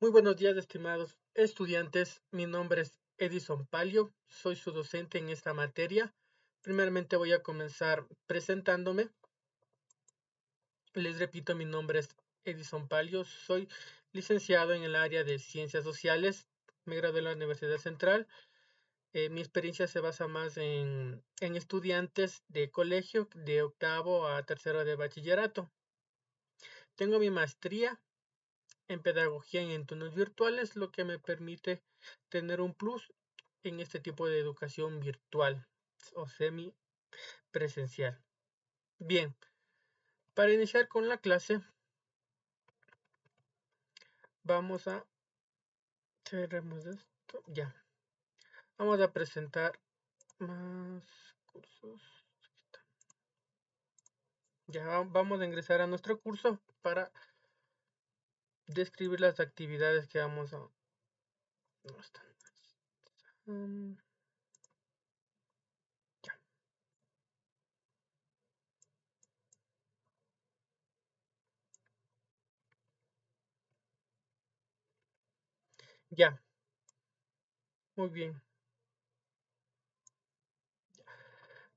Muy buenos días, estimados estudiantes. Mi nombre es Edison Palio, soy su docente en esta materia. Primeramente voy a comenzar presentándome. Les repito, mi nombre es Edison Palio, soy licenciado en el área de Ciencias Sociales. Me gradué en la Universidad Central. Mi experiencia se basa más en estudiantes de colegio, de octavo a tercero de bachillerato. Tengo mi maestría en pedagogía en entornos virtuales, lo que me permite tener un plus en este tipo de educación virtual o semipresencial. Bien, para iniciar con la clase, vamos a cerremos esto. Ya, vamos a presentar más cursos. Ya vamos a ingresar a nuestro curso para describir las actividades que vamos a. No están. Ya, ya, muy bien.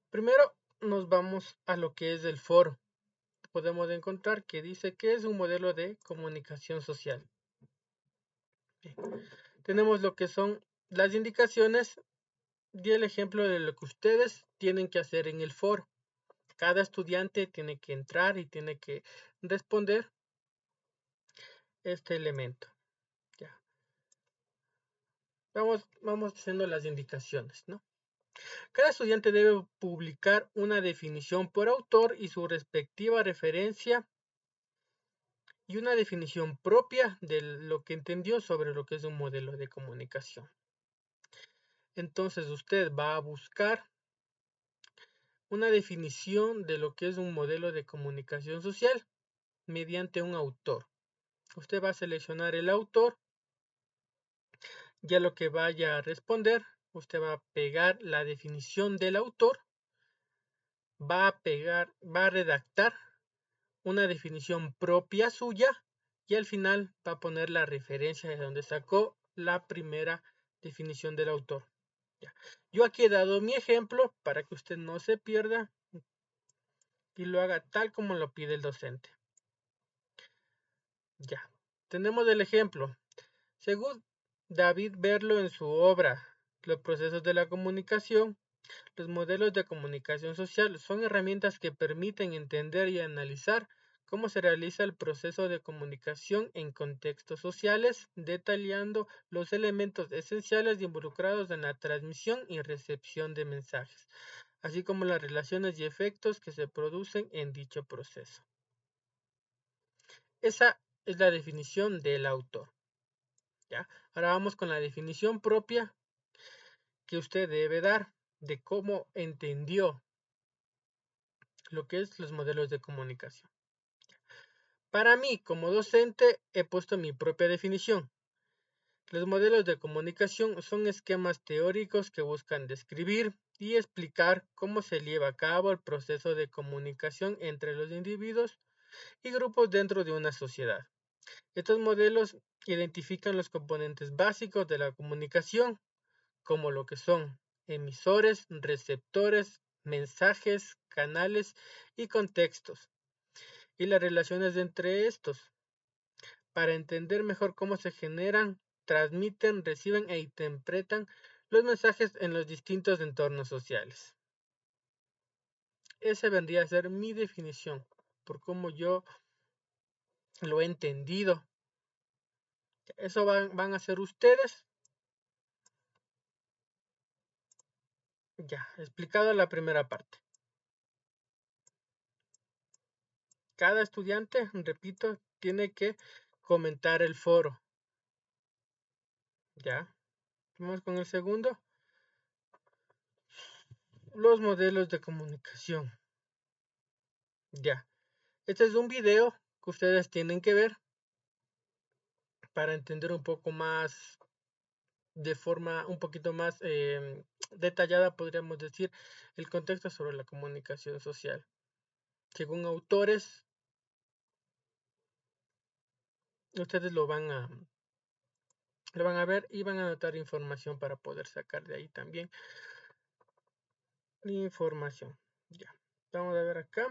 Primero nos vamos a lo que es el foro. Podemos encontrar que dice que es un modelo de comunicación social. Bien. Tenemos lo que son las indicaciones y el ejemplo de lo que ustedes tienen que hacer en el foro. Cada estudiante tiene que entrar y tiene que responder este elemento. Ya. Vamos haciendo las indicaciones, ¿no? Cada estudiante debe publicar una definición por autor y su respectiva referencia y una definición propia de lo que entendió sobre lo que es un modelo de comunicación. Entonces usted va a buscar una definición de lo que es un modelo de comunicación social mediante un autor. Usted va a seleccionar el autor, ya lo que vaya a responder, usted va a pegar la definición del autor, va a redactar una definición propia suya y al final va a poner la referencia de donde sacó la primera definición del autor. Ya. Yo aquí he dado mi ejemplo para que usted no se pierda y lo haga tal como lo pide el docente. Ya. Tenemos el ejemplo. Según David Berlo en su obra Los procesos de la comunicación, los modelos de comunicación social son herramientas que permiten entender y analizar cómo se realiza el proceso de comunicación en contextos sociales, detallando los elementos esenciales involucrados en la transmisión y recepción de mensajes, así como las relaciones y efectos que se producen en dicho proceso. Esa es la definición del autor. ¿Ya? Ahora vamos con la definición propia que usted debe dar de cómo entendió lo que es los modelos de comunicación. Para mí, como docente, he puesto mi propia definición. Los modelos de comunicación son esquemas teóricos que buscan describir y explicar cómo se lleva a cabo el proceso de comunicación entre los individuos y grupos dentro de una sociedad. Estos modelos identifican los componentes básicos de la comunicación, como lo que son emisores, receptores, mensajes, canales y contextos, y las relaciones entre estos, para entender mejor cómo se generan, transmiten, reciben e interpretan los mensajes en los distintos entornos sociales. Esa vendría a ser mi definición, por cómo yo lo he entendido. Eso van a hacer ustedes. Ya, explicado la primera parte. Cada estudiante, repito, tiene que comentar el foro. Ya, vamos con el segundo. Los modelos de comunicación. Ya, este es un video que ustedes tienen que ver para entender un poco más, de forma un poquito más detallada, podríamos decir, el contexto sobre la comunicación social. Según autores, ustedes lo van Lo van a ver y van a anotar información para poder sacar de ahí también información. Ya, vamos a ver acá.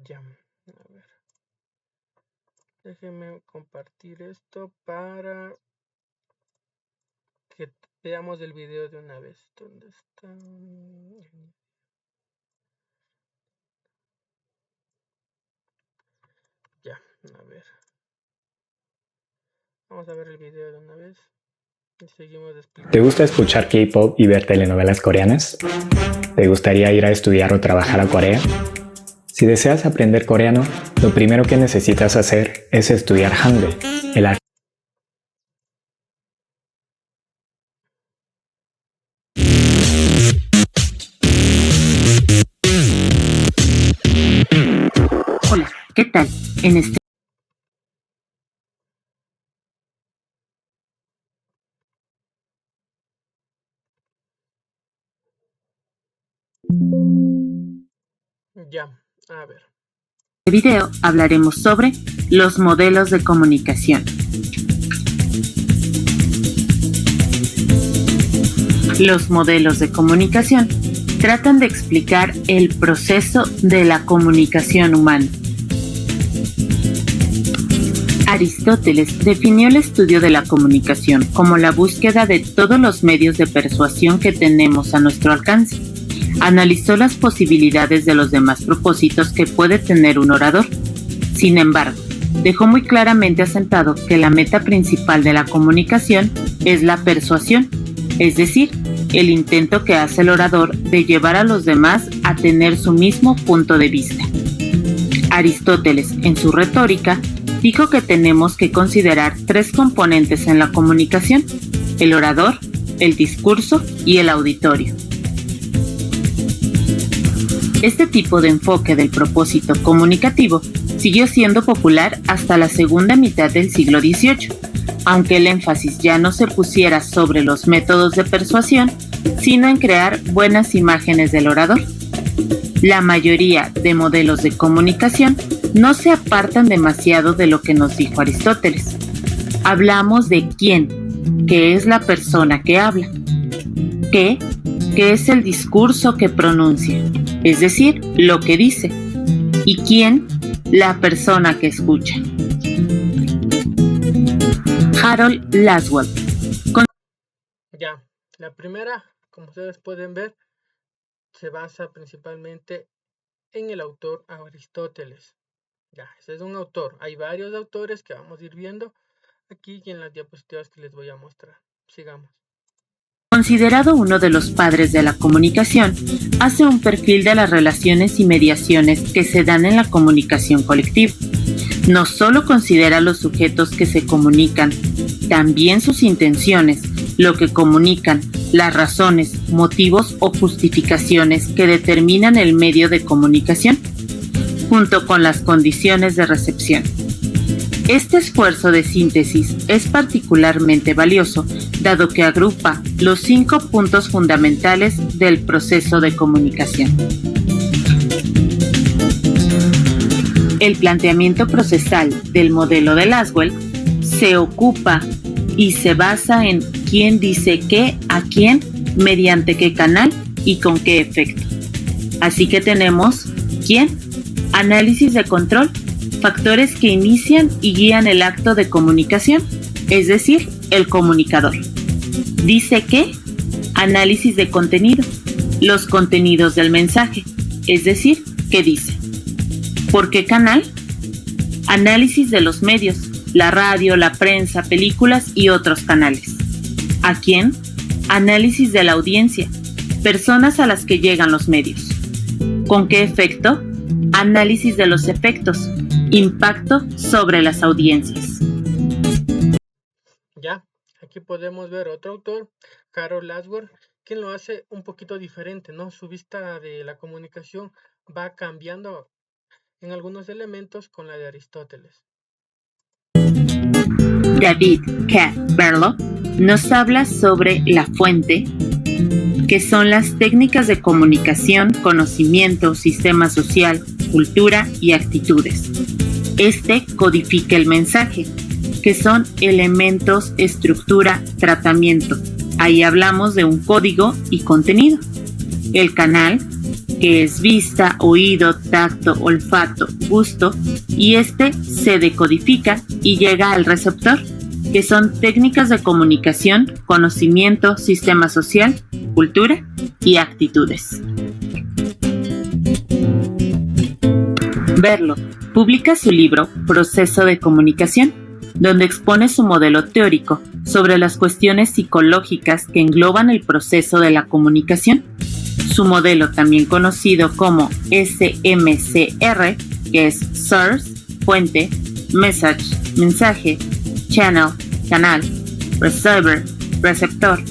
Ya, a ver. Déjenme compartir esto para que veamos el video de una vez. ¿Dónde está? Ya, a ver. Vamos a ver el video de una vez. Y seguimos explicando. ¿Te gusta escuchar K-pop y ver telenovelas coreanas? ¿Te gustaría ir a estudiar o trabajar a Corea? Si deseas aprender coreano, lo primero que necesitas hacer es estudiar Hangul, el arte. Hola, ¿qué tal? En este Ya, a ver. video hablaremos sobre los modelos de comunicación. Los modelos de comunicación tratan de explicar el proceso de la comunicación humana. Aristóteles definió el estudio de la comunicación como la búsqueda de todos los medios de persuasión que tenemos a nuestro alcance. Analizó las posibilidades de los demás propósitos que puede tener un orador. Sin embargo, dejó muy claramente asentado que la meta principal de la comunicación es la persuasión, es decir, el intento que hace el orador de llevar a los demás a tener su mismo punto de vista. Aristóteles, en su retórica, dijo que tenemos que considerar tres componentes en la comunicación: el orador, el discurso y el auditorio. Este tipo de enfoque del propósito comunicativo siguió siendo popular hasta la segunda mitad del siglo XVIII, aunque el énfasis ya no se pusiera sobre los métodos de persuasión, sino en crear buenas imágenes del orador. La mayoría de modelos de comunicación no se apartan demasiado de lo que nos dijo Aristóteles. Hablamos de quién, que es la persona que habla, qué, que es el discurso que pronuncia, es decir, lo que dice, y quién, la persona que escucha. Harold Laswell. Ya, la primera, como ustedes pueden ver, se basa principalmente en el autor Aristóteles. Ya, ese es un autor. Hay varios autores que vamos a ir viendo aquí y en las diapositivas que les voy a mostrar. Sigamos. Considerado uno de los padres de la comunicación, hace un perfil de las relaciones y mediaciones que se dan en la comunicación colectiva. No solo considera los sujetos que se comunican, también sus intenciones, lo que comunican, las razones, motivos o justificaciones que determinan el medio de comunicación, junto con las condiciones de recepción. Este esfuerzo de síntesis es particularmente valioso, dado que agrupa los 5 puntos fundamentales del proceso de comunicación. El planteamiento procesal del modelo de Laswell se ocupa y se basa en quién dice qué a quién, mediante qué canal y con qué efecto. Así que tenemos quién, análisis de control, factores que inician y guían el acto de comunicación, es decir, el comunicador. Dice qué, análisis de contenido, los contenidos del mensaje, es decir, qué dice. ¿Por qué canal? Análisis de los medios, la radio, la prensa, películas y otros canales. ¿A quién? Análisis de la audiencia, personas a las que llegan los medios. ¿Con qué efecto? Análisis de los efectos, impacto sobre las audiencias. Ya, aquí podemos ver otro autor, Harold Laswell, quien lo hace un poquito diferente, ¿no? Su vista de la comunicación va cambiando en algunos elementos con la de Aristóteles. David K. Berlow nos habla sobre la fuente, que son las técnicas de comunicación, conocimiento, sistema social, cultura y actitudes. Este codifica el mensaje, que son elementos, estructura, tratamiento. Ahí hablamos de un código y contenido. El canal, que es vista, oído, tacto, olfato, gusto, y este se decodifica y llega al receptor, que son técnicas de comunicación, conocimiento, sistema social, cultura y actitudes. Berlo publica su libro Proceso de Comunicación, donde expone su modelo teórico sobre las cuestiones psicológicas que engloban el proceso de la comunicación. Su modelo, también conocido como SMCR, que es Source, fuente, Message, mensaje, Channel, canal, Receiver, receptor.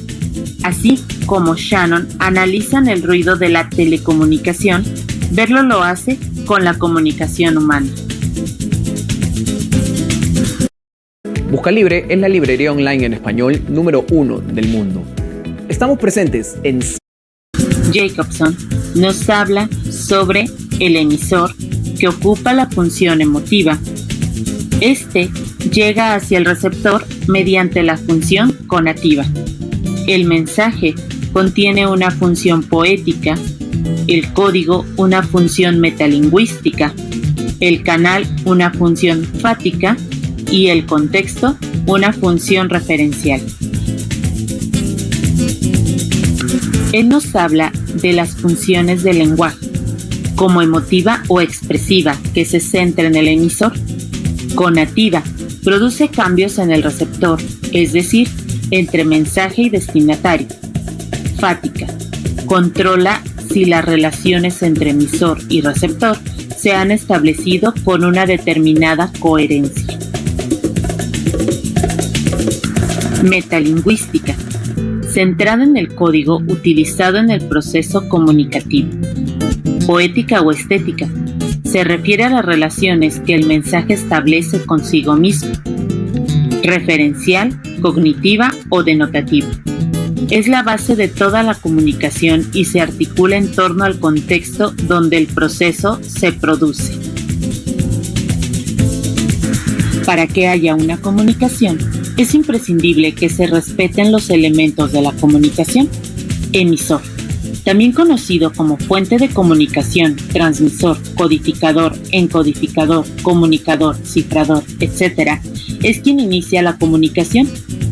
Así como Shannon analizan el ruido de la telecomunicación, Berlo lo hace con la comunicación humana. Buscalibre es la librería online en español número 1 del mundo. Estamos presentes en... Jacobson nos habla sobre el emisor, que ocupa la función emotiva. Este llega hacia el receptor mediante la función conativa. El mensaje contiene una función poética, el código una función metalingüística, el canal una función fática y el contexto una función referencial. Él nos habla de las funciones del lenguaje, como emotiva o expresiva, que se centra en el emisor. Conativa, produce cambios en el receptor, es decir, entre mensaje y destinatario. Fática, controla si las relaciones entre emisor y receptor se han establecido con una determinada coherencia. Metalingüística, centrada en el código utilizado en el proceso comunicativo. Poética o estética, se refiere a las relaciones que el mensaje establece consigo mismo. Referencial, cognitiva o denotativa. Es la base de toda la comunicación y se articula en torno al contexto donde el proceso se produce. Para que haya una comunicación, es imprescindible que se respeten los elementos de la comunicación. Emisor, también conocido como fuente de comunicación, transmisor, codificador, encodificador, comunicador, cifrador, etc., es quien inicia la comunicación.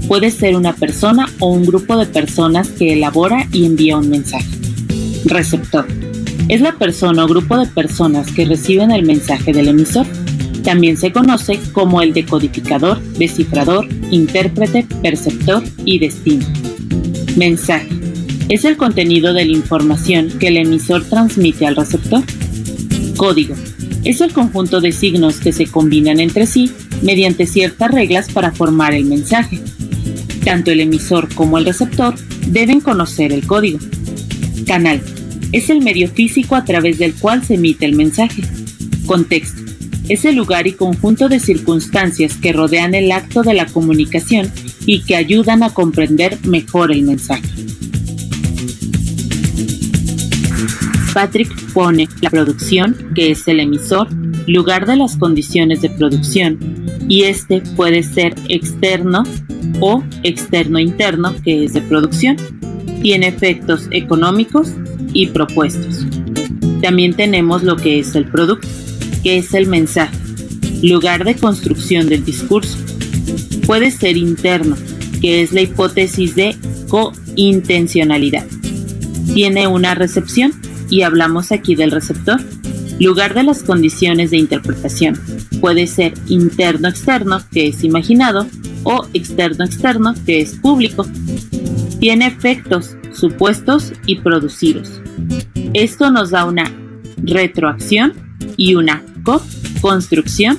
Puede ser una persona o un grupo de personas que elabora y envía un mensaje. Receptor, es la persona o grupo de personas que reciben el mensaje del emisor. También se conoce como el decodificador, descifrador, intérprete, perceptor y destino. Mensaje, es el contenido de la información que el emisor transmite al receptor. Código, es el conjunto de signos que se combinan entre sí mediante ciertas reglas para formar el mensaje. Tanto el emisor como el receptor deben conocer el código. Canal, es el medio físico a través del cual se emite el mensaje. Contexto, es el lugar y conjunto de circunstancias que rodean el acto de la comunicación y que ayudan a comprender mejor el mensaje. Patrick pone la producción, que es el emisor, lugar de las condiciones de producción, y este puede ser externo o externo-interno, que es de producción. Tiene efectos económicos y propuestos. También tenemos lo que es el producto, que es el mensaje, lugar de construcción del discurso. Puede ser interno, que es la hipótesis de cointencionalidad. Tiene una recepción, y hablamos aquí del receptor, lugar de las condiciones de interpretación. Puede ser interno-externo, que es imaginado, o externo-externo, que es público. Tiene efectos, supuestos y producidos. Esto nos da una retroacción y una co-construcción,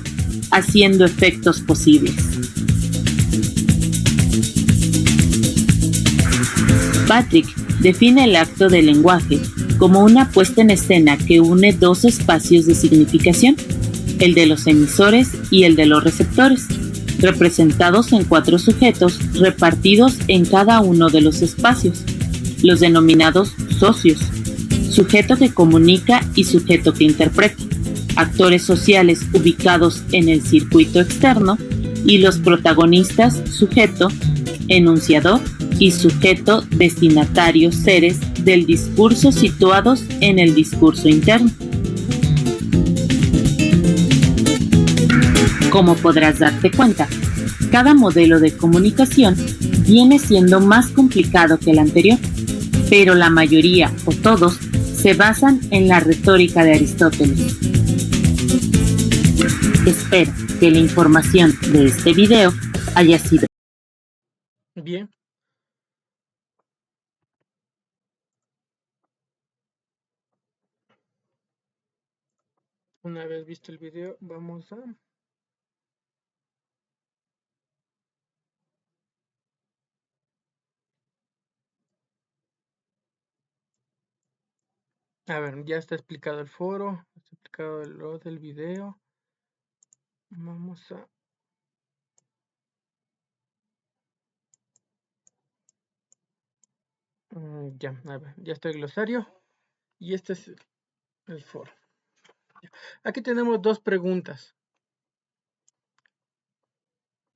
haciendo efectos posibles. Patrick define el acto del lenguaje como una puesta en escena que une dos espacios de significación, el de los emisores y el de los receptores, representados en 4 sujetos repartidos en cada uno de los espacios. los denominados socios, sujeto que comunica y sujeto que interpreta, actores sociales ubicados en el circuito externo y los protagonistas, sujeto, enunciador y sujeto destinatario, seres del discurso situados en el discurso interno. Como podrás darte cuenta, cada modelo de comunicación viene siendo más complicado que el anterior, pero la mayoría o todos se basan en la retórica de Aristóteles. Espero que la información de este video haya sido Bien. Una vez visto el video, vamos a ver, ya está explicado el foro, está explicado lo del video. Vamos a ya, a ver, ya está el glosario y este es el foro. Aquí tenemos dos preguntas.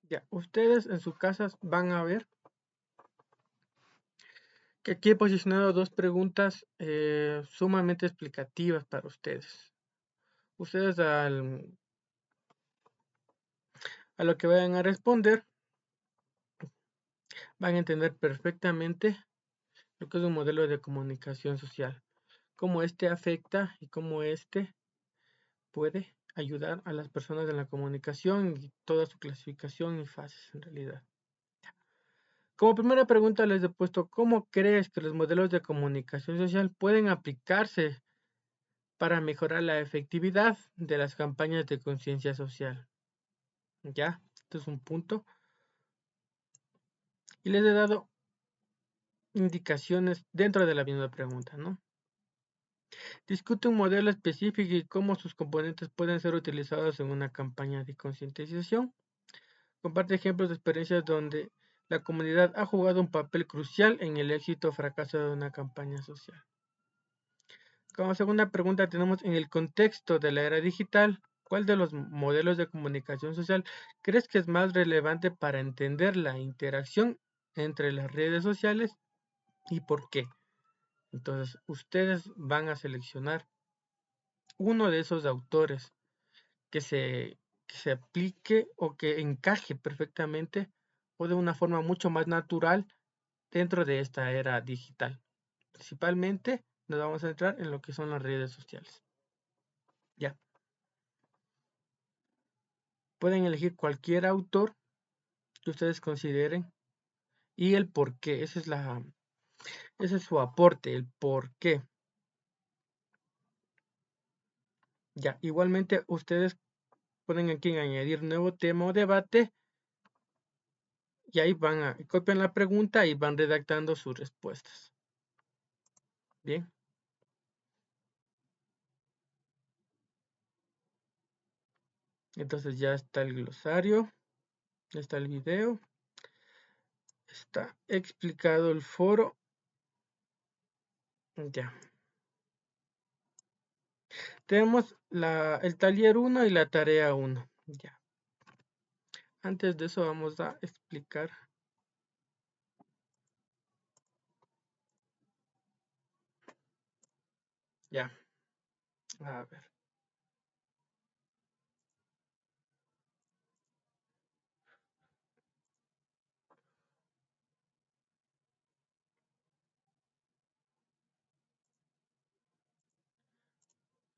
Ya, ustedes en sus casas van a ver que aquí he posicionado dos preguntas sumamente explicativas para ustedes. Ustedes a lo que vayan a responder van a entender perfectamente lo que es un modelo de comunicación social, cómo este afecta y cómo este puede ayudar a las personas en la comunicación y toda su clasificación y fases en realidad. Como primera pregunta les he puesto, ¿cómo crees que los modelos de comunicación social pueden aplicarse para mejorar la efectividad de las campañas de conciencia social? ¿Ya? Esto es un punto. Y les he dado indicaciones dentro de la misma pregunta, ¿no? Discute un modelo específico y cómo sus componentes pueden ser utilizados en una campaña de concientización. Comparte ejemplos de experiencias donde la comunidad ha jugado un papel crucial en el éxito o fracaso de una campaña social. Como segunda pregunta tenemos, en el contexto de la era digital, ¿cuál de los modelos de comunicación social crees que es más relevante para entender la interacción entre las redes sociales y por qué? Entonces, ustedes van a seleccionar uno de esos autores que se aplique o que encaje perfectamente o de una forma mucho más natural dentro de esta era digital. Principalmente nos vamos a centrar en lo que son las redes sociales. Ya. Pueden elegir cualquier autor que ustedes consideren y el por qué. Ese es su aporte, el por qué. Ya, igualmente ustedes pueden aquí añadir nuevo tema o debate y ahí copian la pregunta y van redactando sus respuestas. Bien. Entonces ya está el glosario, ya está el video, está explicado el foro. Ya. Tenemos el taller 1 y la tarea 1. Ya. Antes de eso vamos a explicar. Ya. A ver.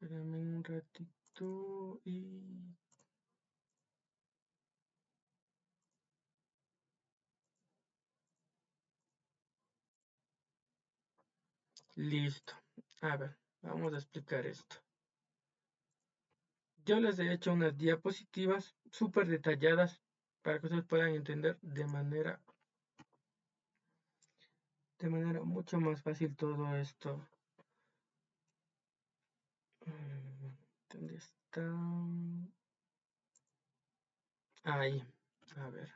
Espérame un ratito y... Listo. A ver, vamos a explicar esto. Yo les he hecho unas diapositivas súper detalladas para que ustedes puedan entender de manera mucho más fácil todo esto. ¿Dónde está? Ahí. A ver.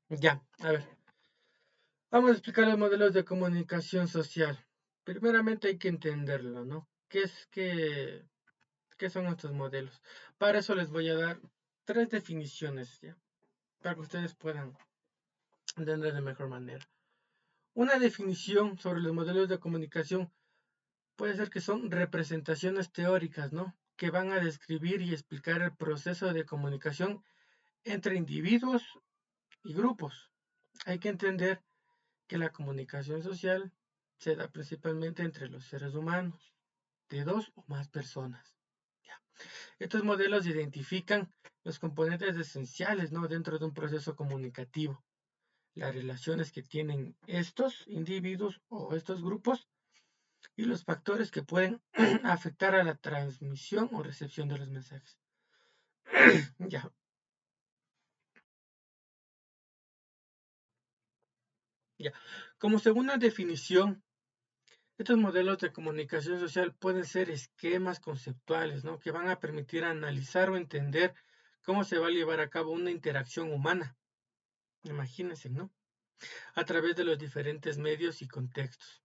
Ya, a ver. Vamos a explicar los modelos de comunicación social. Primeramente hay que entenderlo, ¿no? ¿Qué son estos modelos? Para eso les voy a dar 3 definiciones, ¿ya? Para que ustedes puedan entender de mejor manera. Una definición sobre los modelos de comunicación puede ser que son representaciones teóricas, ¿no? Que van a describir y explicar el proceso de comunicación entre individuos y grupos. Hay que entender que la comunicación social se da principalmente entre los seres humanos, de 2 o más personas. Ya. Estos modelos identifican los componentes esenciales, ¿no? Dentro de un proceso comunicativo, las relaciones que tienen estos individuos o estos grupos y los factores que pueden afectar a la transmisión o recepción de los mensajes. Ya. Ya. Como segunda definición, estos modelos de comunicación social pueden ser esquemas conceptuales, ¿no? Que van a permitir analizar o entender cómo se va a llevar a cabo una interacción humana. Imagínense, ¿no? A través de los diferentes medios y contextos.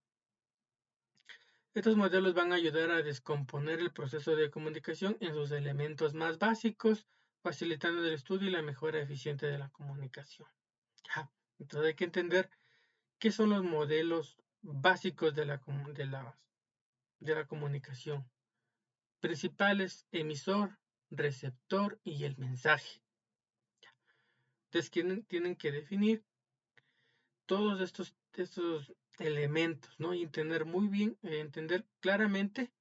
Estos modelos van a ayudar a descomponer el proceso de comunicación en sus elementos más básicos, facilitando el estudio y la mejora eficiente de la comunicación. Ya. Entonces hay que entender qué son los modelos básicos de la comunicación. Principales: emisor, receptor y el mensaje. Entonces tienen que definir todos estos elementos, ¿no? Y entender muy bien, entender claramente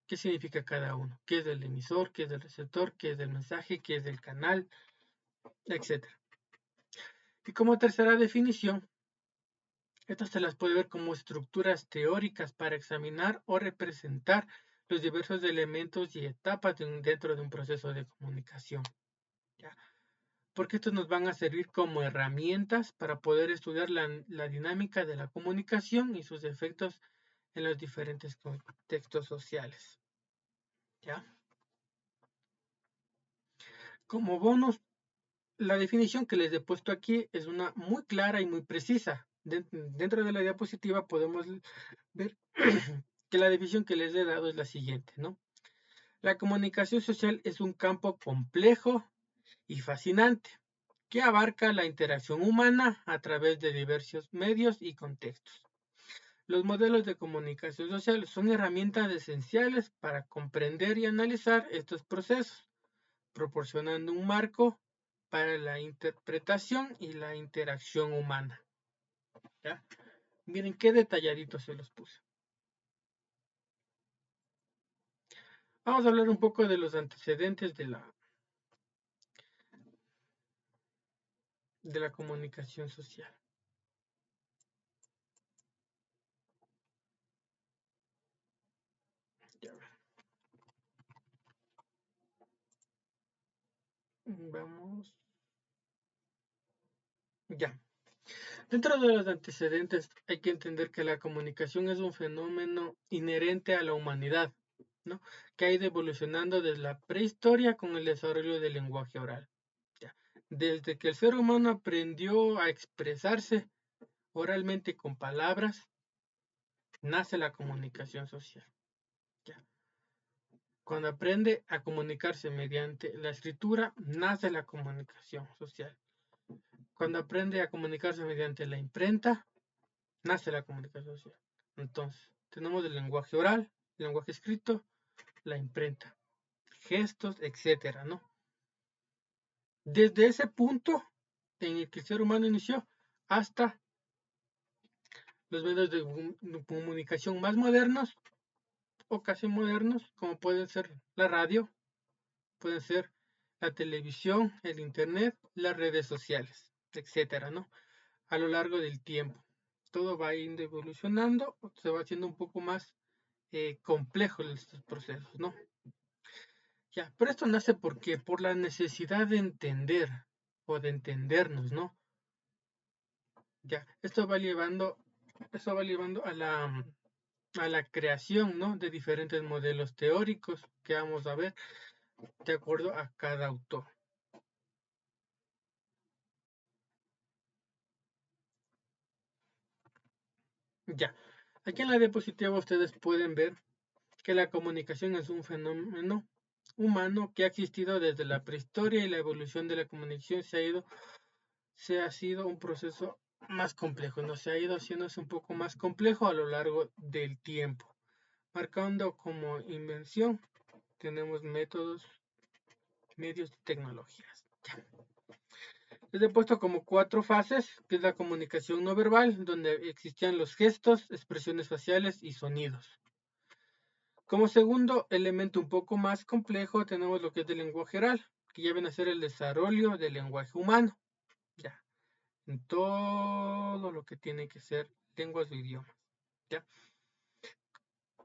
qué significa cada uno, qué es del emisor, qué es del receptor, qué es del mensaje, qué es del canal, etc. Y como tercera definición, estas se las puede ver como estructuras teóricas para examinar o representar los diversos elementos y etapas dentro de un proceso de comunicación. ¿Ya? Porque estos nos van a servir como herramientas para poder estudiar la dinámica de la comunicación y sus efectos en los diferentes contextos sociales. ¿Ya? Como bonus, la definición que les he puesto aquí es una muy clara y muy precisa. Dentro de la diapositiva podemos ver que la definición que les he dado es la siguiente, ¿no? La comunicación social es un campo complejo y fascinante que abarca la interacción humana a través de diversos medios y contextos. Los modelos de comunicación social son herramientas esenciales para comprender y analizar estos procesos, proporcionando un marco para la interpretación y la interacción humana. ¿Ya? Miren qué detalladito se los puse. Vamos a hablar un poco de los antecedentes de la comunicación social. Ya. Vamos. Ya. Dentro de los antecedentes hay que entender que la comunicación es un fenómeno inherente a la humanidad, ¿no? Que ha ido evolucionando desde la prehistoria con el desarrollo del lenguaje oral. ¿Ya? Desde que el ser humano aprendió a expresarse oralmente con palabras, nace la comunicación social. ¿Ya? Cuando aprende a comunicarse mediante la escritura, nace la comunicación social. Cuando aprende a comunicarse mediante la imprenta, nace la comunicación social. Entonces, tenemos el lenguaje oral, el lenguaje escrito, la imprenta, gestos, etcétera, ¿no? Desde ese punto en el que el ser humano inició hasta los medios de comunicación más modernos o casi modernos, como pueden ser la radio, pueden ser la televisión, el internet, las redes sociales, etcétera, ¿no? A lo largo del tiempo. Todo va yendo evolucionando, se va haciendo un poco más complejo estos procesos, ¿no? Ya, pero esto nace por la necesidad de entender o de entendernos, ¿no? Ya, esto va llevando a la creación, ¿no? De diferentes modelos teóricos que vamos a ver de acuerdo a cada autor. Ya, aquí en la diapositiva ustedes pueden ver que la comunicación es un fenómeno humano que ha existido desde la prehistoria y la evolución de la comunicación ha sido un proceso más complejo, ¿no? Se ha ido haciéndose un poco más complejo a lo largo del tiempo, marcando como invención tenemos métodos, medios y tecnologías. Les he puesto como 4 fases, que es la comunicación no verbal, donde existían los gestos, expresiones faciales y sonidos. Como segundo elemento un poco más complejo tenemos lo que es el lenguaje oral, que ya viene a ser el desarrollo del lenguaje humano, ya, en todo lo que tiene que ser lenguas o idiomas, ya.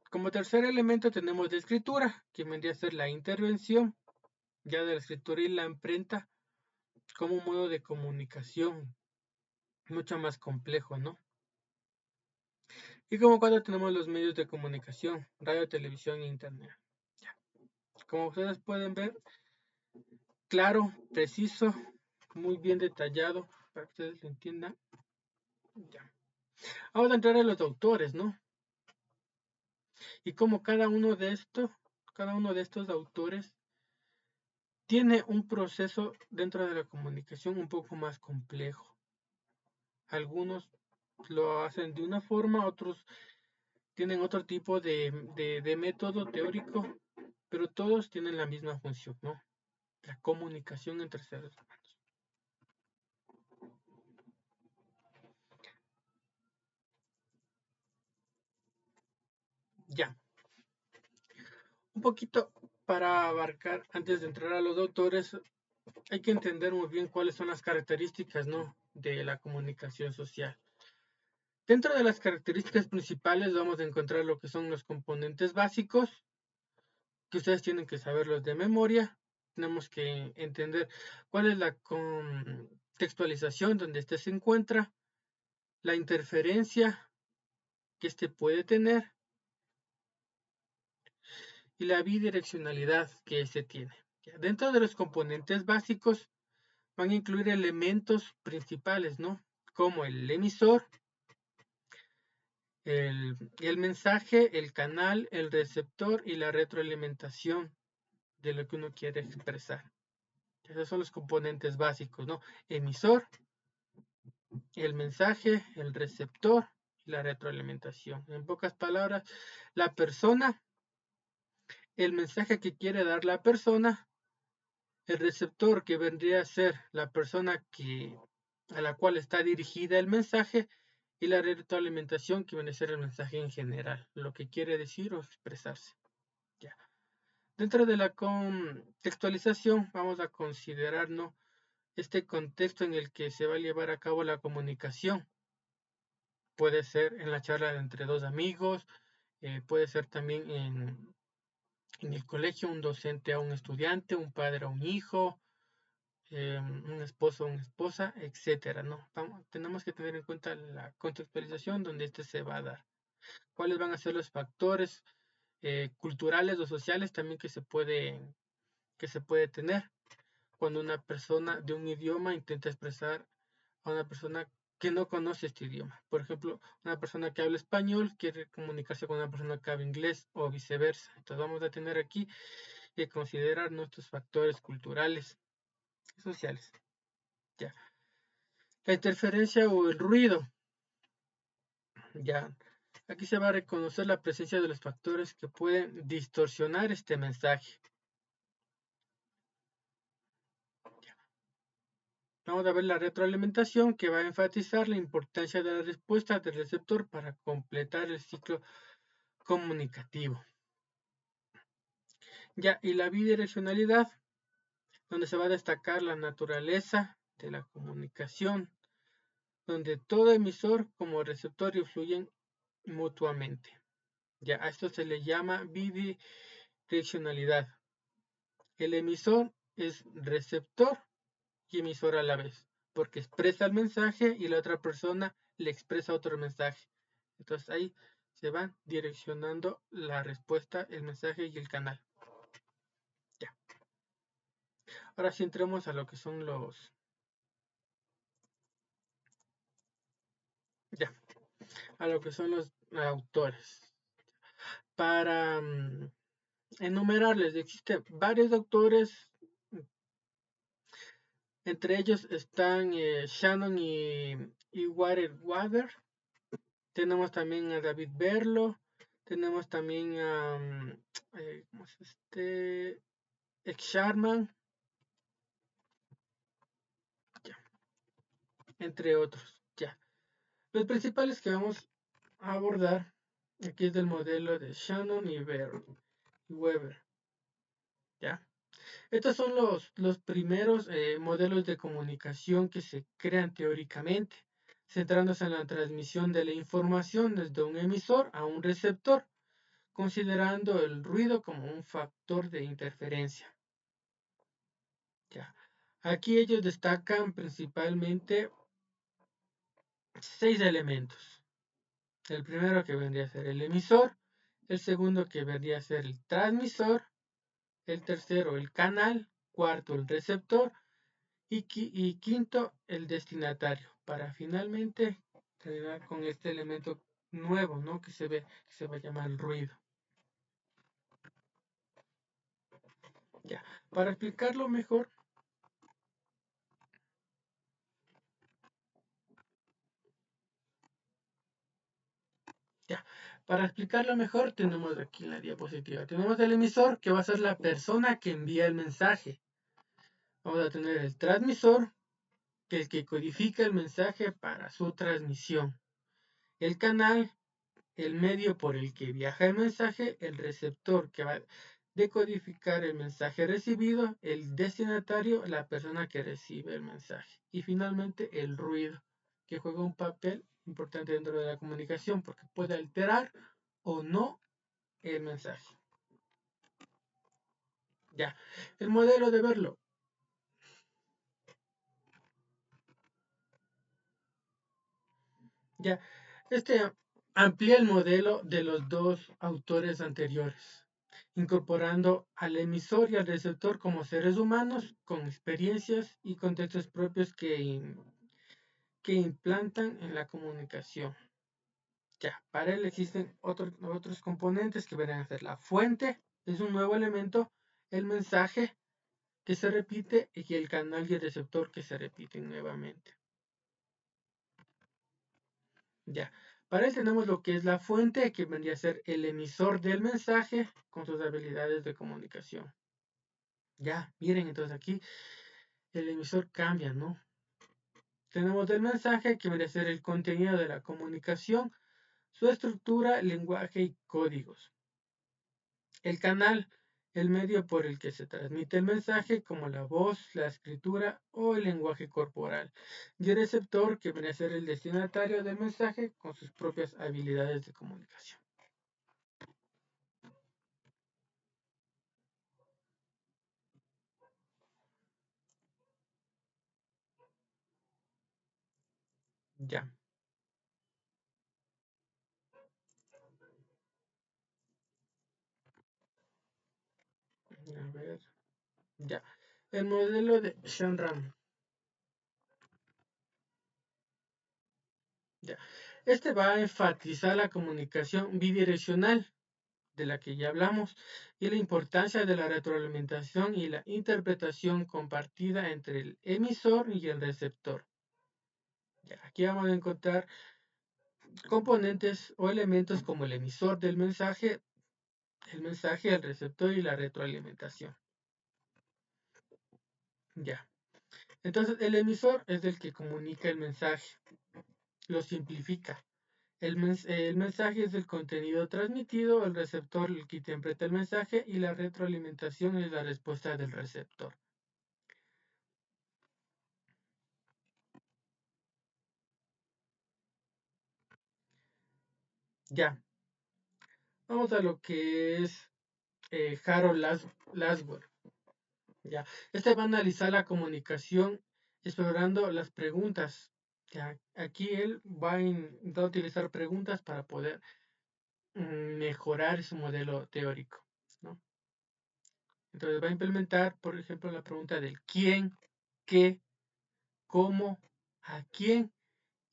Como tercer elemento tenemos la escritura, que vendría a ser la intervención ya de la escritura y la imprenta como un modo de comunicación mucho más complejo, ¿no? Y como cuarto tenemos los medios de comunicación, radio, televisión e internet. Ya. Como ustedes pueden ver, claro, preciso, muy bien detallado, para que ustedes lo entiendan. Ya. Vamos a entrar a los autores, ¿no? Y como cada uno de estos autores tiene un proceso dentro de la comunicación un poco más complejo. Algunos lo hacen de una forma, otros tienen otro tipo de método teórico, pero todos tienen la misma función, ¿no? La comunicación entre seres humanos. Ya, un poquito para abarcar, antes de entrar a los autores, hay que entender muy bien cuáles son las características, ¿no?, de la comunicación social. Dentro de las características principales vamos a encontrar lo que son los componentes básicos, que ustedes tienen que saberlos de memoria. Tenemos que entender cuál es la contextualización donde éste se encuentra, la interferencia que éste puede tener y la bidireccionalidad que éste tiene. Dentro de los componentes básicos van a incluir elementos principales, ¿no?, como el emisor, el mensaje, el canal, el receptor y la retroalimentación de lo que uno quiere expresar. Esos son los componentes básicos, ¿no? Emisor, el mensaje, el receptor y la retroalimentación. En pocas palabras, la persona, el mensaje que quiere dar la persona, el receptor que vendría a ser la persona a la cual está dirigida el mensaje y la retroalimentación que viene a ser el mensaje en general, lo que quiere decir o expresarse. Ya. Dentro de la contextualización vamos a considerar, ¿no?, este contexto en el que se va a llevar a cabo la comunicación. Puede ser en la charla entre dos amigos, puede ser también en el colegio, un docente a un estudiante, un padre a un hijo, un esposo a una esposa, etcétera, ¿no? Tenemos que tener en cuenta la contextualización donde este se va a dar. ¿Cuáles van a ser los factores culturales o sociales también que se puede tener cuando una persona de un idioma intenta expresar a una persona que no conoce este idioma? Por ejemplo, una persona que habla español quiere comunicarse con una persona que habla inglés o viceversa. Entonces vamos a tener aquí que considerar nuestros factores culturales y sociales. Ya. La interferencia o el ruido. Ya. Aquí se va a reconocer la presencia de los factores que pueden distorsionar este mensaje. Vamos a ver la retroalimentación, que va a enfatizar la importancia de la respuesta del receptor para completar el ciclo comunicativo. Ya, y la bidireccionalidad, donde se va a destacar la naturaleza de la comunicación, donde todo emisor como receptor influyen mutuamente. Ya, a esto se le llama bidireccionalidad. El emisor es receptor y emisor a la vez, porque expresa el mensaje y la otra persona le expresa otro mensaje. Entonces ahí se van direccionando la respuesta, el mensaje y el canal. Ya. Ahora sí entremos a lo que son los... Ya. a lo que son los autores. Para enumerarles, existen varios autores, entre ellos están Shannon y Warren Wader. Tenemos también a David Berlo, tenemos también a ¿cómo es este? Ex Sharman, ya, entre otros. Ya. Los principales que vamos a abordar aquí es del modelo de Shannon y Weber. ¿Ya? Estos son los primeros modelos de comunicación que se crean teóricamente, centrándose en la transmisión de la información desde un emisor a un receptor, considerando el ruido como un factor de interferencia. ¿Ya? Aquí ellos destacan principalmente 6 elementos. El primero que vendría a ser el emisor, el segundo que vendría a ser el transmisor, el tercero el canal, cuarto el receptor y quinto el destinatario, para finalmente terminar con este elemento nuevo, ¿no? que se va a llamar el ruido. Ya, para explicarlo mejor, tenemos aquí en la diapositiva, tenemos el emisor, que va a ser la persona que envía el mensaje. Vamos a tener el transmisor, que es el que codifica el mensaje para su transmisión. El canal, el medio por el que viaja el mensaje, el receptor, que va a decodificar el mensaje recibido, el destinatario, la persona que recibe el mensaje. Y finalmente el ruido, que juega un papel importante dentro de la comunicación porque puede alterar o no el mensaje. Ya, el modelo de verlo. Ya, este amplía el modelo de los dos autores anteriores, incorporando al emisor y al receptor como seres humanos con experiencias y contextos propios que implantan en la comunicación. Ya, para él existen otros componentes que van a ser la fuente, es un nuevo elemento, el mensaje que se repite y el canal y el receptor que se repiten nuevamente. Ya, para él tenemos lo que es la fuente, que vendría a ser el emisor del mensaje con sus habilidades de comunicación. Ya, miren, entonces aquí el emisor cambia, ¿no? Tenemos el mensaje, que vendría a ser el contenido de la comunicación, su estructura, lenguaje y códigos. El canal, el medio por el que se transmite el mensaje, como la voz, la escritura o el lenguaje corporal. Y el receptor, que viene a ser el destinatario del mensaje con sus propias habilidades de comunicación. Ya. A ver. Ya. El modelo de Shanram. Ya. Este va a enfatizar la comunicación bidireccional, de la que ya hablamos, y la importancia de la retroalimentación y la interpretación compartida entre el emisor y el receptor. Ya, aquí vamos a encontrar componentes o elementos como el emisor del mensaje, el receptor y la retroalimentación. Ya. Entonces, el emisor es el que comunica el mensaje, lo simplifica. El mensaje es el contenido transmitido, el receptor el que interpreta el mensaje y la retroalimentación es la respuesta del receptor. Ya. Vamos a lo que es Harold Laswell. Ya. Este va a analizar la comunicación explorando las preguntas. Ya. Aquí él va a utilizar preguntas para poder mejorar su modelo teórico, ¿no? Entonces va a implementar, por ejemplo, la pregunta del quién, qué, cómo, a quién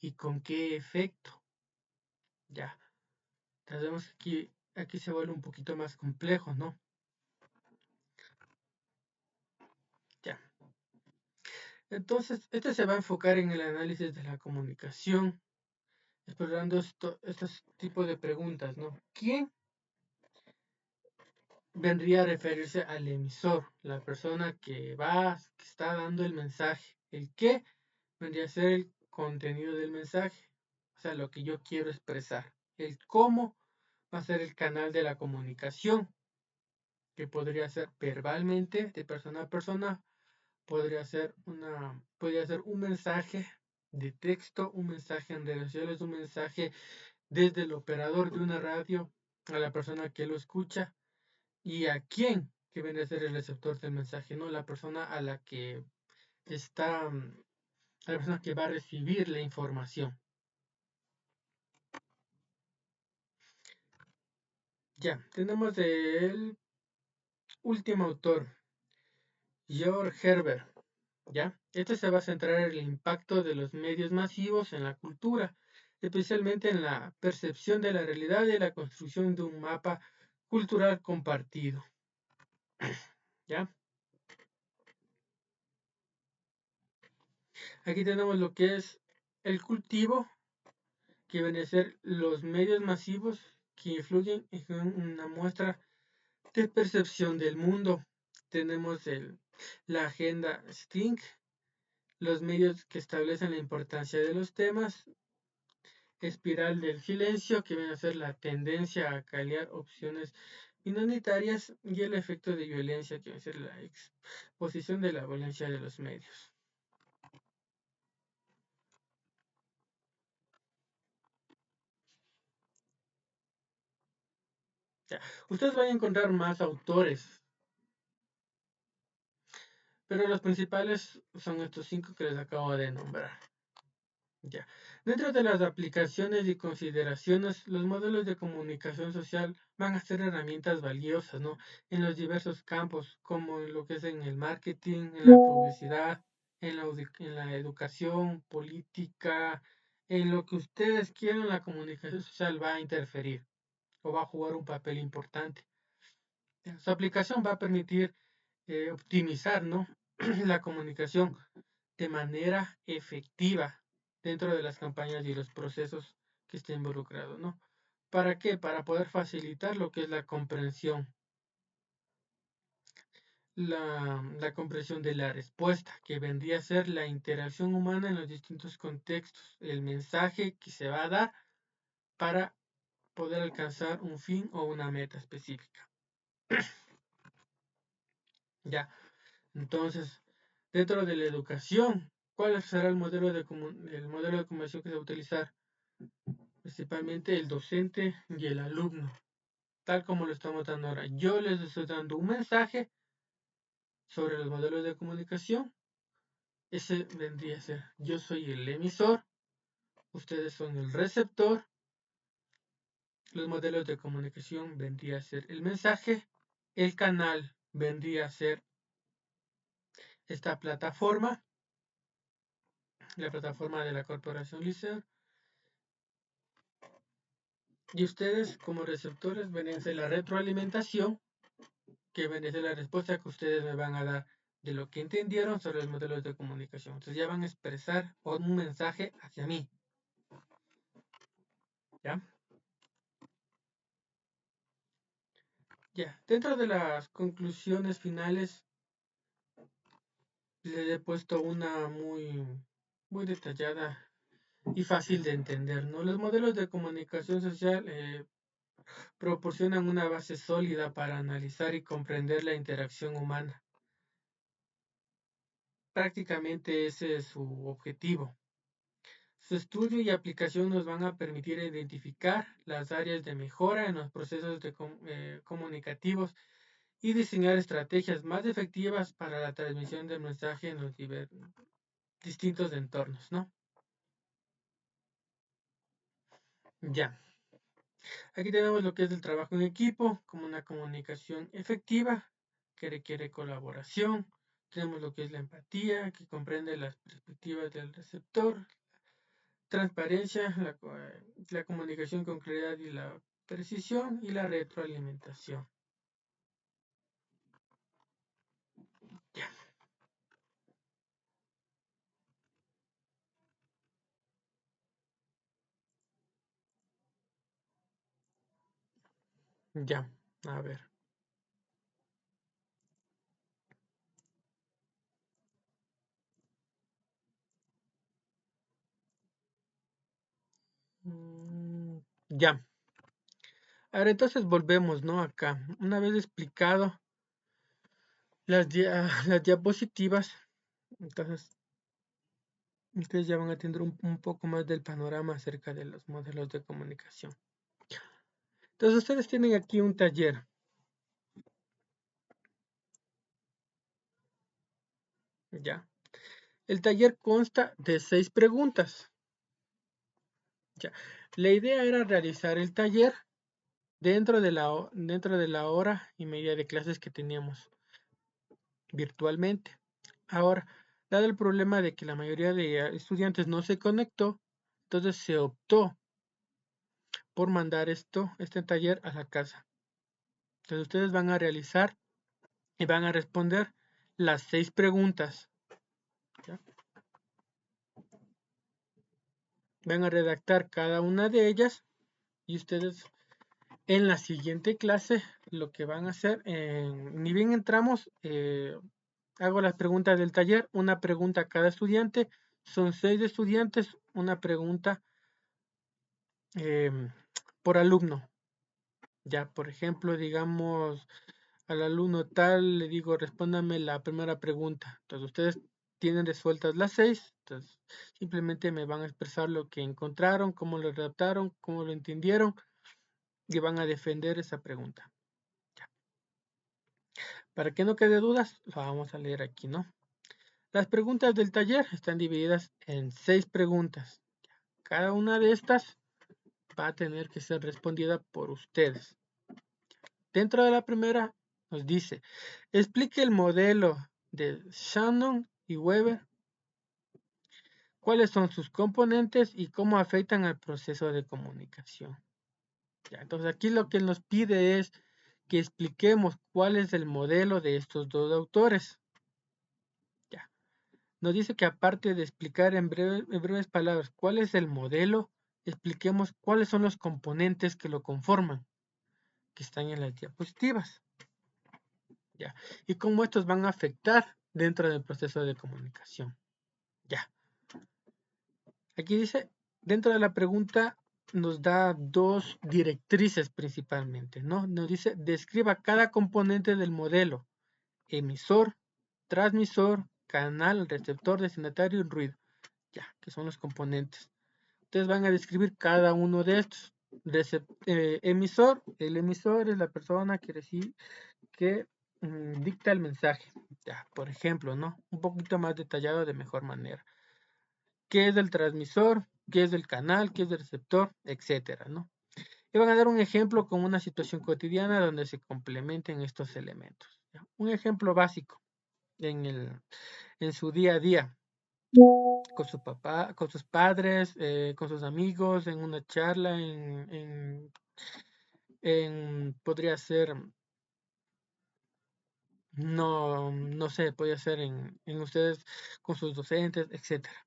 y con qué efecto. Ya, entonces vemos que aquí se vuelve un poquito más complejo, ¿no? Ya. Entonces, este se va a enfocar en el análisis de la comunicación, explorando estos tipos de preguntas, ¿no? ¿Quién vendría a referirse al emisor? La persona que está dando el mensaje. El qué vendría a ser el contenido del mensaje, o sea, lo que yo quiero expresar. El cómo va a ser el canal de la comunicación, que podría ser verbalmente, de persona a persona, podría ser un mensaje de texto, un mensaje en redes sociales, un mensaje desde el operador de una radio a la persona que lo escucha y a quién que viene a ser el receptor del mensaje, no la persona a la que está, a la persona que va a recibir la información. Ya, tenemos el último autor, George Herbert. ¿Ya? Este se va a centrar en el impacto de los medios masivos en la cultura, especialmente en la percepción de la realidad y la construcción de un mapa cultural compartido. ¿Ya? Aquí tenemos lo que es el cultivo, que viene a ser los medios masivos que influyen en una muestra de percepción del mundo. Tenemos la agenda Sting, los medios que establecen la importancia de los temas, espiral del silencio, que viene a ser la tendencia a callar opciones minoritarias, y el efecto de violencia, que viene a ser la exposición de la violencia de los medios. Ya. Ustedes van a encontrar más autores, pero los principales son estos 5 que les acabo de nombrar. Ya. Dentro de las aplicaciones y consideraciones, los modelos de comunicación social van a ser herramientas valiosas, ¿no? En los diversos campos, como en lo que es en el marketing, en la publicidad, en la educación, política, en lo que ustedes quieran, la comunicación social va a interferir o va a jugar un papel importante. Su aplicación va a permitir optimizar, ¿no? la comunicación de manera efectiva dentro de las campañas y los procesos que estén involucrados, ¿no? ¿Para qué? Para poder facilitar lo que es la comprensión. La comprensión de la respuesta, que vendría a ser la interacción humana en los distintos contextos, el mensaje que se va a dar para poder alcanzar un fin o una meta específica. Ya, entonces, dentro de la educación, ¿cuál será el modelo de comunicación que se va a utilizar? Principalmente el docente y el alumno, tal como lo estamos dando ahora. Yo les estoy dando un mensaje sobre los modelos de comunicación. Ese vendría a ser, yo soy el emisor, ustedes son el receptor. Los modelos de comunicación vendría a ser el mensaje, el canal vendría a ser esta plataforma, la plataforma de la corporación Licer. Y ustedes como receptores vendrían a ser la retroalimentación, que vendría a ser la respuesta que ustedes me van a dar de lo que entendieron sobre los modelos de comunicación. Entonces ya van a expresar un mensaje hacia mí. ¿Ya? Ya. Dentro de las conclusiones finales, les he puesto una muy detallada y fácil de entender, ¿no? Los modelos de comunicación social proporcionan una base sólida para analizar y comprender la interacción humana. Prácticamente ese es su objetivo. Su estudio y aplicación nos van a permitir identificar las áreas de mejora en los procesos comunicativos y diseñar estrategias más efectivas para la transmisión del mensaje en los distintos entornos, ¿no? Ya. Aquí tenemos lo que es el trabajo en equipo, como una comunicación efectiva que requiere colaboración. Tenemos lo que es la empatía, que comprende las perspectivas del receptor, transparencia, la comunicación con claridad y la precisión y la retroalimentación. Ya. Ya, a ver. Ya. Ahora entonces volvemos, ¿no? Acá. Una vez explicado las diapositivas, entonces ustedes ya van a tener un poco más del panorama acerca de los modelos de comunicación. Entonces ustedes tienen aquí un taller. Ya. El taller consta de 6 preguntas. Ya. La idea era realizar el taller dentro de la hora y media de clases que teníamos virtualmente. Ahora, dado el problema de que la mayoría de estudiantes no se conectó, entonces se optó por mandar este taller a la casa. Entonces ustedes van a realizar y van a responder las 6 preguntas. ¿Ya? Van a redactar cada una de ellas y ustedes en la siguiente clase lo que van a hacer, ni bien entramos, hago las preguntas del taller, una pregunta a cada estudiante, son 6 estudiantes, una pregunta por alumno. Ya, por ejemplo, digamos, al alumno tal le digo, respóndame la primera pregunta. Entonces, ustedes tienen resueltas las 6, entonces simplemente me van a expresar lo que encontraron, cómo lo redactaron, cómo lo entendieron y van a defender esa pregunta. Ya. Para que no quede dudas, lo vamos a leer aquí, ¿no? Las preguntas del taller están divididas en 6 preguntas. Cada una de estas va a tener que ser respondida por ustedes. Dentro de la primera nos dice, explique el modelo de Shannon y Weber, cuáles son sus componentes y cómo afectan al proceso de comunicación. Ya, entonces aquí lo que nos pide es que expliquemos cuál es el modelo de estos dos autores. Ya. Nos dice que aparte de explicar en breves palabras cuál es el modelo, expliquemos cuáles son los componentes que lo conforman, que están en las diapositivas. Ya. Y cómo estos van a afectar dentro del proceso de comunicación. Ya. Aquí dice, dentro de la pregunta nos da 2 directrices principalmente, ¿no? Nos dice, describa cada componente del modelo, emisor, transmisor, canal, receptor, destinatario y ruido. Ya, que son los componentes. Ustedes van a describir cada uno de estos. Emisor, el emisor es la persona que dicta el mensaje. Ya, por ejemplo, ¿no? Un poquito más detallado de mejor manera. ¿Qué es el transmisor? ¿Qué es el canal? ¿Qué es el receptor? Etcétera, ¿no? Y van a dar un ejemplo con una situación cotidiana donde se complementen estos elementos. ¿Ya? Un ejemplo básico en su día a día, con su papá, con sus padres, con sus amigos, en una charla, podría ser, no sé, podría ser en ustedes con sus docentes, etcétera.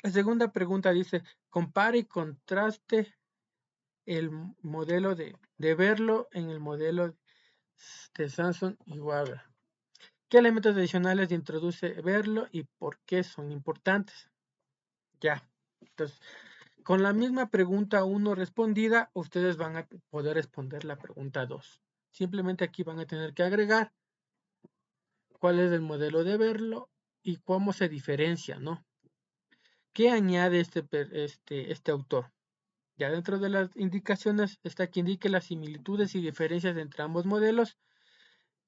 La segunda pregunta dice, compare y contraste el modelo de verlo en el modelo de Samsung y Weber. ¿Qué elementos adicionales introduce verlo y por qué son importantes? Ya. Entonces, con la misma pregunta 1 respondida, ustedes van a poder responder la pregunta 2. Simplemente aquí van a tener que agregar cuál es el modelo de verlo y cómo se diferencia, ¿no? ¿Qué añade este autor? Ya dentro de las indicaciones está que indique las similitudes y diferencias entre ambos modelos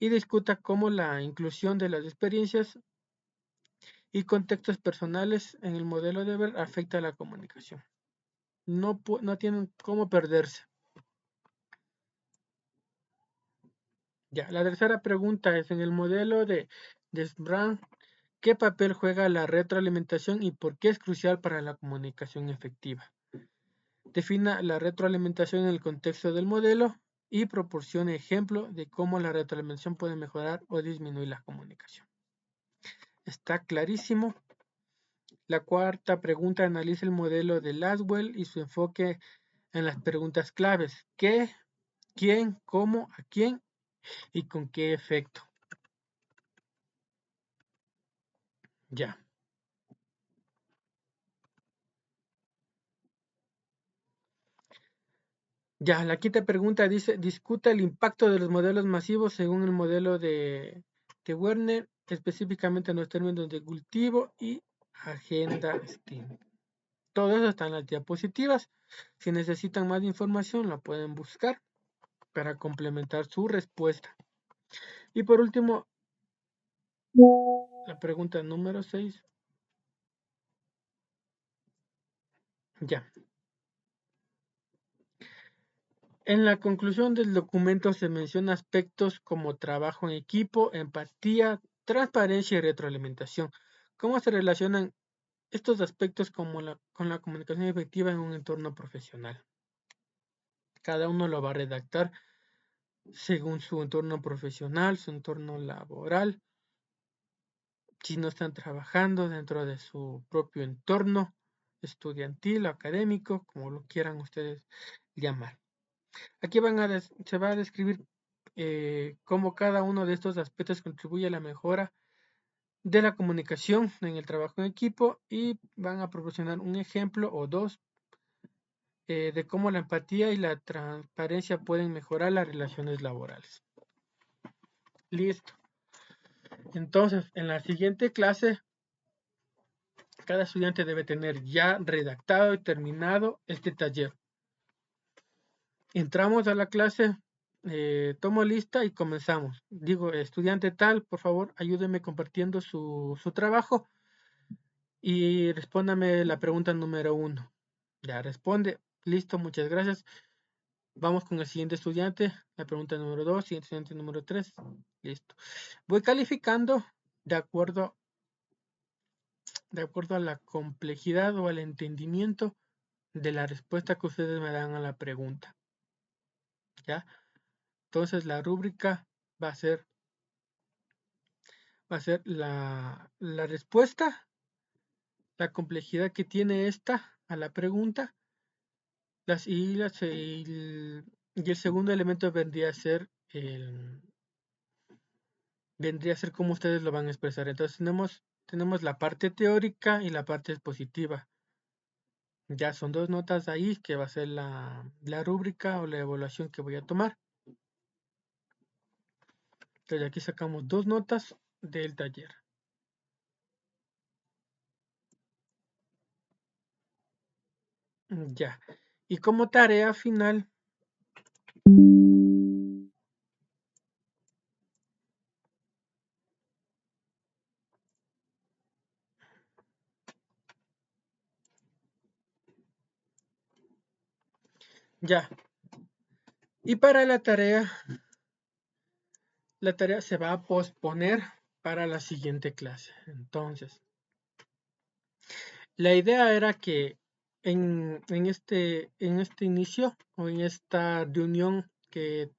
y discuta cómo la inclusión de las experiencias y contextos personales en el modelo de ver afecta a la comunicación. No tienen cómo perderse. Ya, la tercera pregunta es en el modelo de Brand, ¿Qué papel juega la retroalimentación y por qué es crucial para la comunicación efectiva? Defina la retroalimentación en el contexto del modelo y proporcione ejemplo de cómo la retroalimentación puede mejorar o disminuir la comunicación. Está clarísimo. La cuarta pregunta analiza el modelo de Laswell y su enfoque en las preguntas claves. ¿Qué? ¿Quién? ¿Cómo? ¿A quién? ¿Y con qué efecto? Ya. Ya, la quinta pregunta dice, discuta el impacto de los modelos masivos según el modelo de Werner, específicamente en los términos de cultivo y agenda STEAM. Todo eso está en las diapositivas. Si necesitan más información, la pueden buscar para complementar su respuesta. Y por último, la pregunta número 6. Ya. En la conclusión del documento se menciona aspectos como trabajo en equipo, empatía, transparencia y retroalimentación. ¿Cómo se relacionan estos aspectos con la comunicación efectiva en un entorno profesional? Cada uno lo va a redactar según su entorno profesional, su entorno laboral, si no están trabajando dentro de su propio entorno estudiantil o académico, como lo quieran ustedes llamar. Aquí se va a describir cómo cada uno de estos aspectos contribuye a la mejora de la comunicación en el trabajo en equipo y van a proporcionar un ejemplo o dos de cómo la empatía y la transparencia pueden mejorar las relaciones laborales. Listo. Entonces, en la siguiente clase, cada estudiante debe tener ya redactado y terminado este taller. Entramos a la clase, tomo lista y comenzamos. Digo, estudiante tal, por favor, ayúdeme compartiendo su trabajo y respóndame la pregunta número 1. Ya responde, listo, muchas gracias. Vamos con el siguiente estudiante, la pregunta número 2, siguiente estudiante número 3, listo. Voy calificando de acuerdo a la complejidad o al entendimiento de la respuesta que ustedes me dan a la pregunta. ¿Ya? Entonces la rúbrica va a ser la respuesta, la complejidad que tiene esta a la pregunta, y el segundo elemento vendría a ser cómo ustedes lo van a expresar. Entonces tenemos la parte teórica y la parte expositiva. Ya son 2 notas ahí que va a ser la rúbrica o la evaluación que voy a tomar. Entonces aquí sacamos 2 notas del taller. Ya. Y como tarea final, ya. Y para la tarea se va a posponer para la siguiente clase. Entonces, la idea era que en este inicio o en esta reunión que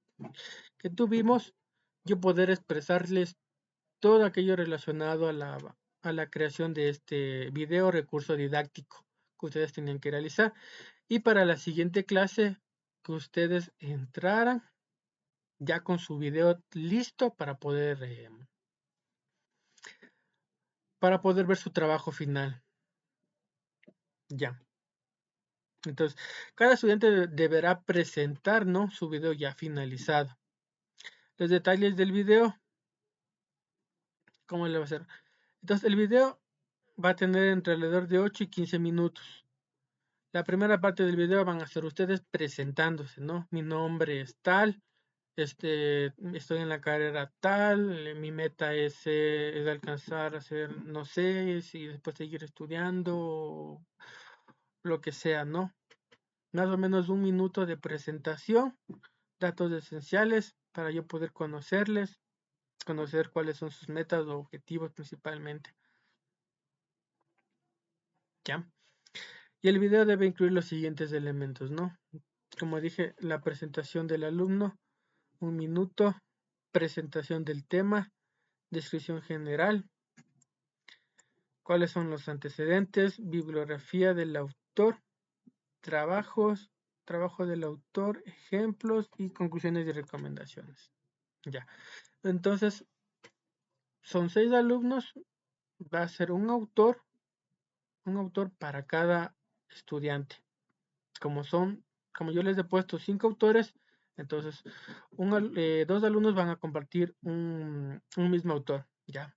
tuvimos, yo poder expresarles todo aquello relacionado a la creación de este video recurso didáctico que ustedes tenían que realizar. Y para la siguiente clase, que ustedes entraran ya con su video listo para poder ver su trabajo final. Ya. Entonces, cada estudiante deberá presentar, ¿no?, su video ya finalizado. Los detalles del video, ¿cómo le va a hacer? Entonces, el video va a tener entre alrededor de 8 y 15 minutos. La primera parte del video van a ser ustedes presentándose, ¿no? Mi nombre es tal, estoy en la carrera tal, mi meta es alcanzar a ser, no sé, si después seguir estudiando, lo que sea, ¿no? Más o menos 1 minuto de presentación, datos esenciales para yo poder conocerles, conocer cuáles son sus metas o objetivos principalmente. ¿ya? Y el video debe incluir los siguientes elementos, ¿no? Como dije, la presentación del alumno, 1 minuto, presentación del tema, descripción general, cuáles son los antecedentes, bibliografía del autor, trabajo del autor, ejemplos y conclusiones y recomendaciones. Ya. Entonces, son 6 alumnos, va a ser un autor para cada estudiante. Como yo les he puesto 5 autores, entonces 2 alumnos van a compartir un mismo autor, ya.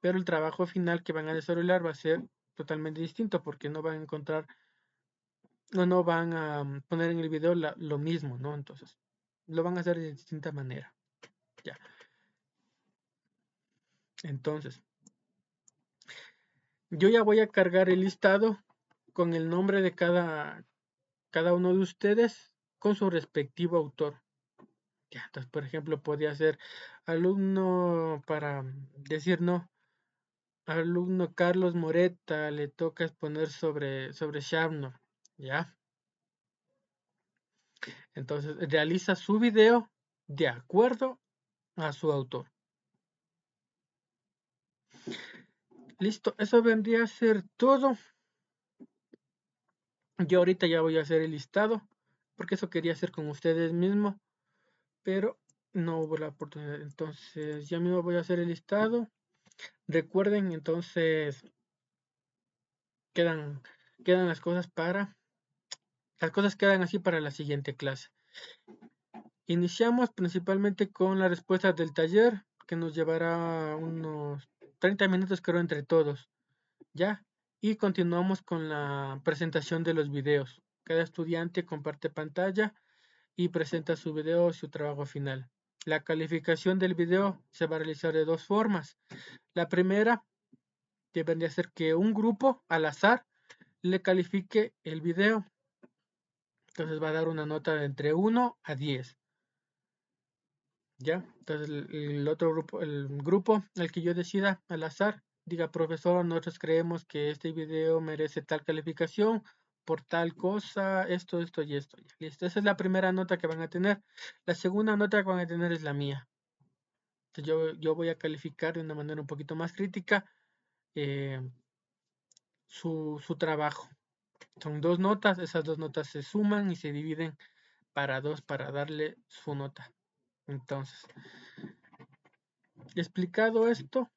Pero el trabajo final que van a desarrollar va a ser totalmente distinto porque no van a encontrar, no van a poner en el video lo mismo, ¿no? Entonces, lo van a hacer de distinta manera, ya. Entonces, yo ya voy a cargar el listado con el nombre de cada uno de ustedes con su respectivo autor. Ya, entonces, por ejemplo, podría ser alumno, para decir no, alumno Carlos Moreta, le toca exponer sobre Shabnor, ¿ya? Entonces, realiza su video de acuerdo a su autor. Listo, eso vendría a ser todo. Yo ahorita ya voy a hacer el listado, porque eso quería hacer con ustedes mismos, pero no hubo la oportunidad. Entonces, ya mismo voy a hacer el listado. Recuerden, entonces, quedan las cosas quedan así para la siguiente clase. Iniciamos principalmente con las respuestas del taller, que nos llevará unos 30 minutos, creo, entre todos, ¿ya? Y continuamos con la presentación de los videos. Cada estudiante comparte pantalla y presenta su video, su trabajo final. La calificación del video se va a realizar de 2 formas. La primera debería ser que un grupo al azar le califique el video. Entonces va a dar una nota de entre 1 a 10. ¿Ya? Entonces el otro grupo, el que yo decida al azar, diga: profesor, nosotros creemos que este video merece tal calificación por tal cosa, esto y esto. Listo, esa es la primera nota que van a tener. La segunda nota que van a tener es la mía. Entonces yo voy a calificar de una manera un poquito más crítica su trabajo. Son 2 notas, esas 2 notas se suman y se dividen para 2 para darle su nota. Entonces, explicado esto,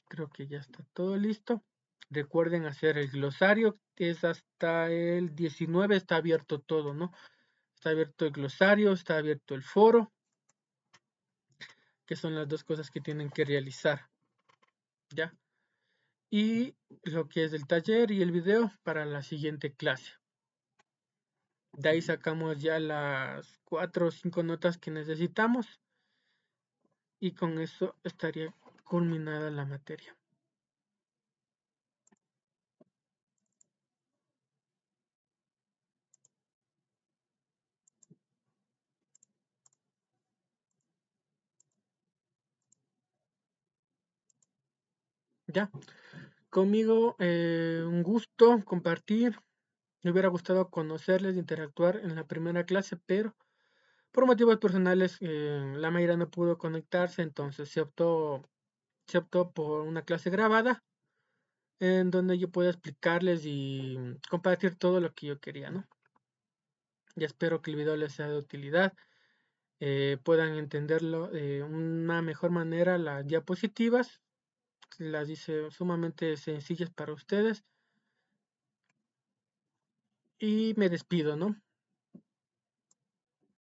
creo que ya está todo listo. Recuerden hacer el glosario, que es hasta el 19, está abierto todo, ¿no? Está abierto el glosario, está abierto el foro, que son las 2 cosas que tienen que realizar, ¿ya? Y lo que es el taller y el video para la siguiente clase. De ahí sacamos ya las 4 o 5 notas que necesitamos y con eso estaría culminada la materia. Ya, conmigo un gusto compartir. Me hubiera gustado conocerles, interactuar en la primera clase, pero por motivos personales la mayoría no pudo conectarse, entonces se optó por una clase grabada en donde yo pueda explicarles y compartir todo lo que yo quería, ¿no? Ya espero que el video les sea de utilidad, puedan entenderlo de una mejor manera las diapositivas, las hice sumamente sencillas para ustedes y me despido, ¿no?